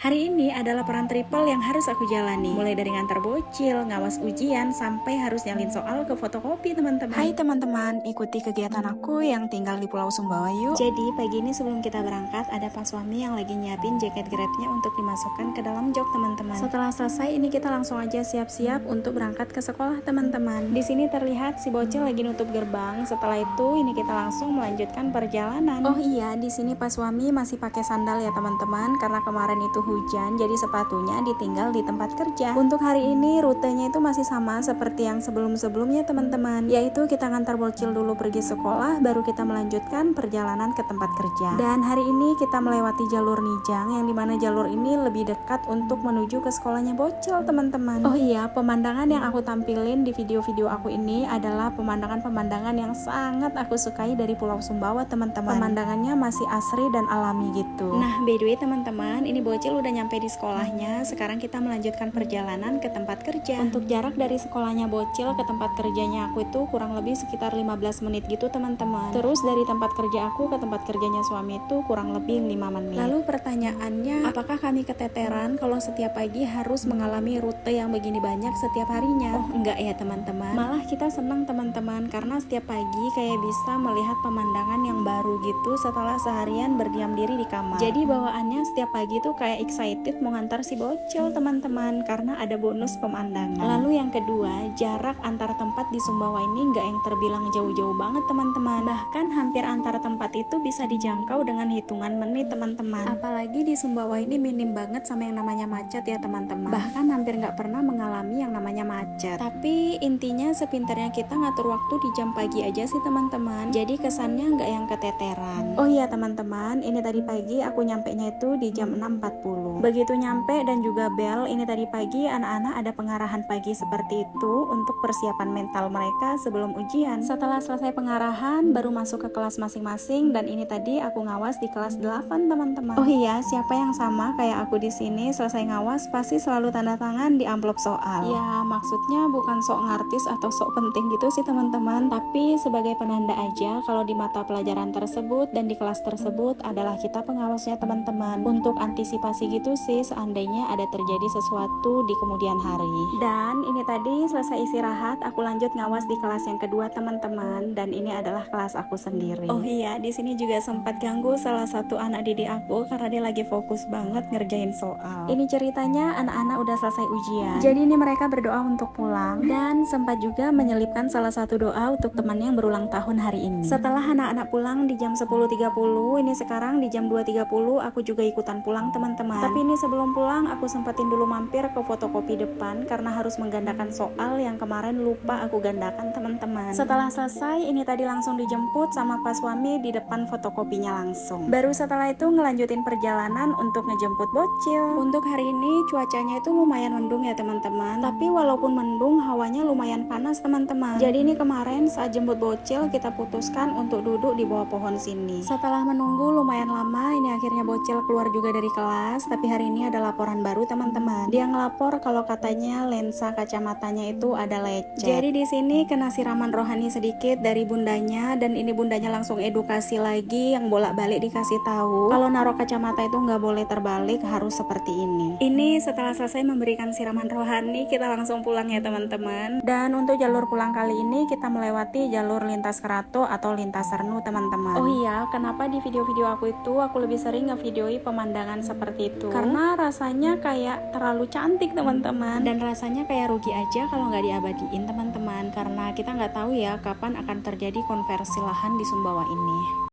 Hari ini ada laporan triple yang harus aku jalani. Mulai dari ngantar bocil, ngawas ujian, sampai harus nyalin soal ke fotokopi teman-teman. Hai teman-teman, ikuti kegiatan aku yang tinggal di Pulau Sumbawa yuk. Jadi pagi ini sebelum kita berangkat, ada Pak Suami yang lagi nyiapin jaket grabnya untuk dimasukkan ke dalam jok teman-teman. Setelah selesai, ini kita langsung aja siap-siap untuk berangkat ke sekolah teman-teman. Di sini terlihat si bocil lagi nutup gerbang. Setelah itu, ini kita langsung melanjutkan perjalanan. Oh iya, di sini Pak Suami masih pakai sandal ya teman-teman, karena kemarin itu hujan, jadi sepatunya ditinggal di tempat kerja. Untuk hari ini rutenya itu masih sama seperti yang sebelum-sebelumnya teman-teman, yaitu kita ngantar bocil dulu pergi sekolah, baru kita melanjutkan perjalanan ke tempat kerja. Dan hari ini kita melewati jalur Nijang, yang dimana jalur ini lebih dekat untuk menuju ke sekolahnya bocil teman-teman. Oh iya, pemandangan yang aku tampilin di video-video aku ini adalah pemandangan-pemandangan yang sangat aku sukai dari Pulau Sumbawa teman-teman. Pemandangannya masih asri dan alami gitu. Nah, by the way teman-teman, ini bocil udah nyampe di sekolahnya. Sekarang kita melanjutkan perjalanan ke tempat kerja. Untuk jarak dari sekolahnya bocil ke tempat kerjanya aku itu kurang lebih sekitar 15 menit gitu teman-teman. Terus dari tempat kerja aku ke tempat kerjanya suami itu kurang lebih 5 menit. Lalu pertanyaannya, apakah kami keteteran kalau setiap pagi harus mengalami rute yang begini banyak setiap harinya? Oh enggak ya teman-teman, malah kita senang teman-teman, karena setiap pagi kayak bisa melihat pemandangan yang baru gitu setelah seharian berdiam diri di kamar. Jadi bawaannya setiap pagi tuh kayak excited mau ngantar si bocil teman-teman, karena ada bonus pemandangan. Lalu yang kedua, jarak antar tempat di Sumbawa ini nggak yang terbilang jauh-jauh banget teman-teman. Bahkan hampir antar tempat itu bisa dijangkau dengan hitungan menit teman-teman. Apalagi di Sumbawa ini minim banget sama yang namanya macet ya teman-teman. Bahkan hampir nggak pernah mengalami yang namanya macet. Tapi intinya sepintarnya kita ngatur waktu di jam pagi aja sih teman-teman. Jadi kesannya nggak yang keteteran. Oh iya teman-teman, ini tadi pagi aku nyampenya itu di jam 6.40. Begitu nyampe dan juga bel, ini tadi pagi anak-anak ada pengarahan pagi seperti itu untuk persiapan mental mereka sebelum ujian. Setelah selesai pengarahan, baru masuk ke kelas masing-masing, dan ini tadi aku ngawas di kelas 8 teman-teman. Oh iya, siapa yang sama kayak aku di sini selesai ngawas pasti selalu tanda tangan di amplop soal. Ya, maksudnya bukan sok ngartis atau sok penting gitu sih teman-teman, tapi sebagai penanda aja kalau di mata pelajaran tersebut dan di kelas tersebut adalah kita pengawasnya teman-teman, untuk antisipasi gitu sih seandainya ada terjadi sesuatu di kemudian hari. Dan ini tadi selesai istirahat, aku lanjut ngawas di kelas yang kedua teman-teman, dan ini adalah kelas aku sendiri. Oh iya, di sini juga sempat ganggu salah satu anak didik aku karena dia lagi fokus banget ngerjain soal. Ini ceritanya anak-anak udah selesai ujian, jadi ini mereka berdoa untuk pulang, dan sempat juga menyelipkan salah satu doa untuk temannya yang berulang tahun hari ini. Setelah anak-anak pulang di jam 10.30, ini sekarang di jam 2.30 aku juga ikutan pulang teman-teman. Tapi ini sebelum pulang aku sempetin dulu mampir ke fotokopi depan karena harus menggandakan soal yang kemarin lupa aku gandakan teman-teman. Setelah selesai, ini tadi langsung dijemput sama Pak Suami di depan fotokopinya langsung. Baru setelah itu ngelanjutin perjalanan untuk ngejemput bocil. Untuk hari ini cuacanya itu lumayan mendung ya teman-teman, tapi walaupun mendung hawanya lumayan panas teman-teman. Jadi ini kemarin saat jemput bocil kita putuskan untuk duduk di bawah pohon sini. Setelah menunggu lumayan lama, ini akhirnya bocil keluar juga dari kelas. Tapi hari ini ada laporan baru teman-teman. Dia ngelapor kalau katanya lensa kacamatanya itu ada lecet. Jadi di sini kena siraman rohani sedikit dari bundanya, dan ini bundanya langsung edukasi lagi, yang bolak-balik dikasih tahu kalau naruh kacamata itu nggak boleh terbalik, harus seperti ini. Ini setelah selesai memberikan siraman rohani, kita langsung pulang ya teman-teman. Dan untuk jalur pulang kali ini kita melewati jalur lintas Kerato atau lintas Sernu teman-teman. Oh iya, kenapa di video-video aku itu aku lebih sering ngevideoi pemandangan seperti itu? Karena rasanya kayak terlalu cantik teman-teman, dan rasanya kayak rugi aja kalau nggak diabadiin teman-teman, karena kita nggak tahu ya kapan akan terjadi konversi lahan di Sumbawa ini.